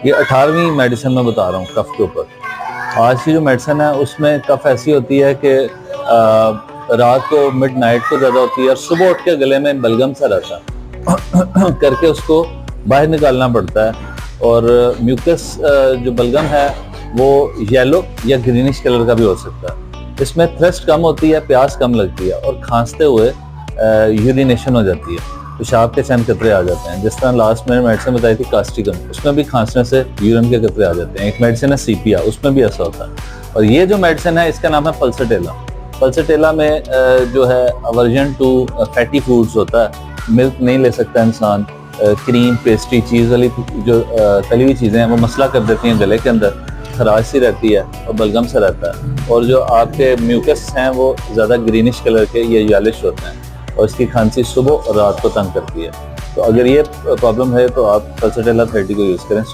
ये 18वीं मेडिसिन मैं बता रहा हूँ कफ के ऊपर। आज की जो मेडिसिन है उसमें कफ ऐसी होती है कि रात को मिड नाइट को ज़्यादा होती है और सुबह उठ के गले में बलगम सा रहता है करके उसको बाहर निकालना पड़ता है। और म्यूकस जो बलगम है वो येलो या ग्रीनिश कलर का भी हो सकता है। इसमें थ्रस्ट कम होती है, प्यास कम लगती है और खांसते हुए यूरिनेशन हो जाती है, पेशाब के चंद कतरे आ जाते हैं। जिस तरह लास्ट मैंने मेडिसिन बताई थी कास्टिकम, उसमें भी खांसने से यूरिन के कतरे आ जाते हैं। एक मेडिसिन है सीपिया, उसमें भी ऐसा होता है। और ये जो मेडिसिन है इसका नाम है पल्सटेला। पल्सटेला में जो है अवर्जन टू फैटी फूड्स होता है। मिल्क नहीं ले सकता इंसान, क्रीम पेस्ट्री चीज़ वाली जो तली हुई चीज़ें हैं वो मसला कर देती हैं गले के अंदर, खराश सी रहती है और बलगम सा रहता है। और जो आपके म्यूकस हैं वो ज़्यादा ग्रीनिश कलर के या येलिश होते हैं और इसकी खांसी सुबह और रात को तंग करती है। तो अगर ये प्रॉब्लम है तो आप पल्सटेला 30 को यूज़ करें सुबह।